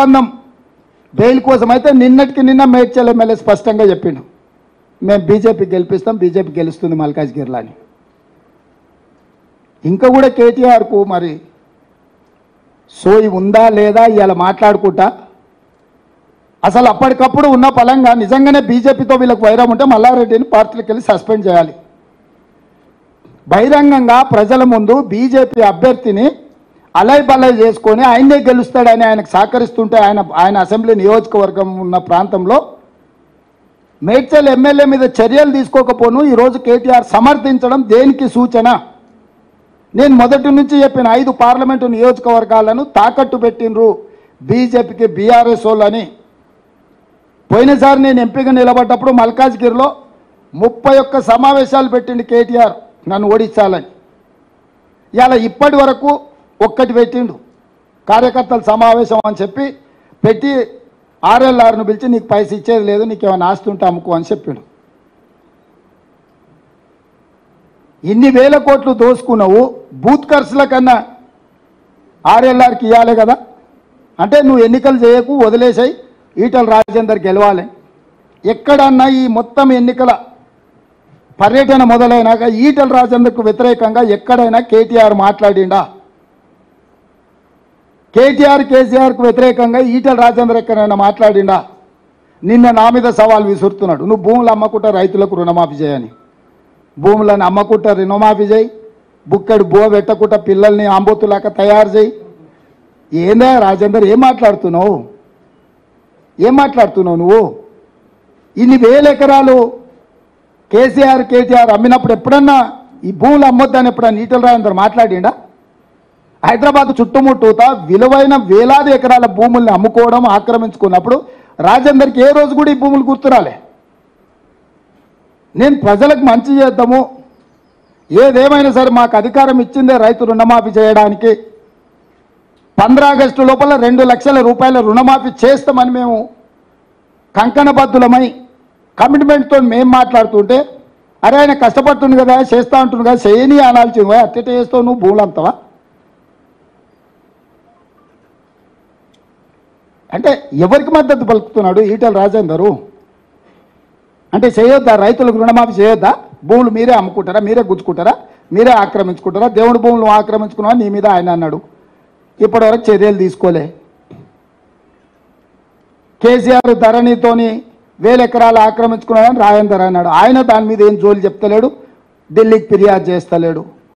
ఒప్పందం బెయిల్ కోసం అయితే నిన్నటికి నిన్న మేడ్చల్ ఎమ్మెల్యే స్పష్టంగా చెప్పిండు, మేము బీజేపీ గెలిపిస్తాం, బీజేపీ గెలుస్తుంది మల్కాజ్గిరిలో అని. ఇంకా కూడా కేటీఆర్కు మరి సోయి ఉందా లేదా ఇలా మాట్లాడుకుంటా అసలు అప్పటికప్పుడు ఉన్న పలంగా నిజంగానే బీజేపీతో వీళ్ళకి వైరం ఉంటే మల్లారెడ్డిని పార్టీలకు వెళ్ళి సస్పెండ్ చేయాలి. బహిరంగంగా ప్రజల ముందు బీజేపీ అభ్యర్థిని అలై బలై చేసుకొని ఆయనే గెలుస్తాడని ఆయనకు సహకరిస్తుంటే ఆయన అసెంబ్లీ నియోజకవర్గం ఉన్న ప్రాంతంలో మేడ్చల్ ఎమ్మెల్యే మీద చర్యలు తీసుకోకపోను ఈరోజు కేటీఆర్ సమర్థించడం దేనికి సూచన? నేను మొదటి నుంచి చెప్పిన 5 పార్లమెంటు నియోజకవర్గాలను తాకట్టు పెట్టినరు బీజేపీకి బీఆర్ఎస్ వాళ్ళని. పోయినసారి నేను ఎంపీగా నిలబడ్డప్పుడు మల్కాజ్గిరిలో 31 సమావేశాలు పెట్టిండు కేటీఆర్ నన్ను ఓడించాలని. ఇలా ఇప్పటి వరకు ఒక్కటి పెట్టిండు, కార్యకర్తల సమావేశం అని చెప్పి పెట్టి ఆర్ఎల్ఆర్ను పిలిచి నీకు పైసలు ఇచ్చేది లేదు, నీకు ఏమైనా ఆస్తి ఉంటే అమ్ముకో అని చెప్పిండు. ఇన్ని వేల కోట్లు దోసుకున్నావు, బూత్ ఖర్చుల కన్నా ఆర్ఎల్ఆర్కి ఇవ్వాలి కదా. అంటే నువ్వు ఎన్నికలు చేయకు, వదిలేసాయి, ఈటల రాజేందర్ గెలవాలి. ఎక్కడన్నా ఈ మొత్తం ఎన్నికల పర్యటన మొదలైనాక ఈటల రాజేందర్కు వ్యతిరేకంగా ఎక్కడైనా కేటీఆర్ మాట్లాడిండా? కేసీఆర్కు వ్యతిరేకంగా ఈటల రాజేందర్ ఎక్కడైనా మాట్లాడిండా? నిన్న నా మీద సవాల్ విసురుతున్నాడు, నువ్వు భూములు అమ్మకుంటా రైతులకు రుణమాఫీ చేయని. భూములను అమ్మకుంటా రుణమాఫీ చేయి, బుక్కడు బో పెట్టకుండా పిల్లల్ని ఆంబోతులాక తయారు చేయి. ఏందా రాజేందర్, ఏం మాట్లాడుతున్నావు నువ్వు? ఇన్ని వేల ఎకరాలు కేటీఆర్ అమ్మినప్పుడు ఎప్పుడన్నా ఈ భూములు అమ్మొద్దని ఎప్పుడన్నా ఈటల రాజేందర్ మాట్లాడిండా? హైదరాబాద్ చుట్టుముట్టూతా విలువైన వేలాది ఎకరాల భూముల్ని అమ్ముకోవడం, ఆక్రమించుకున్నప్పుడు రాజేందర్కి ఏ రోజు కూడా ఈ భూములు గుర్తురాలే. నేను ప్రజలకు మంచి చేద్దాము, ఏదేమైనా సరే మాకు అధికారం ఇచ్చిందే రైతు రుణమాఫీ చేయడానికి. 15 ఆగస్టు లోపల 2 లక్షల రూపాయల రుణమాఫీ చేస్తామని మేము కంకణబద్ధులమై కమిట్మెంట్తో మేము మాట్లాడుతుంటే, అరే ఆయన కష్టపడుతుంది కదా, చేస్తా అంటుంది కదా, చేయని అనాల్సింది, అట్టెట చేస్తావు నువ్వు భూములు అంతవా? అంటే ఎవరికి మద్దతు పలుకుతున్నాడు ఈటల రాజేందరు? అంటే చేయొద్దా, రైతులకు రుణమాఫీ చేయొద్దా? భూములు మీరే అమ్ముకుంటారా, మీరే గుచ్చుకుంటారా, మీరే ఆక్రమించుకుంటారా? దేవుడి భూములు ఆక్రమించుకున్నా నీ మీద ఆయన అన్నాడు, ఇప్పటివరకు చర్యలు తీసుకోలే. కేసీఆర్ ధరణితోని 1000 ఎకరాలు ఆక్రమించుకున్నాడని రాజేందర్ అన్నాడు, ఆయన దాని మీద ఏం జోలి చెప్తలేడు, ఢిల్లీకి ఫిర్యాదు చేస్తలేడు.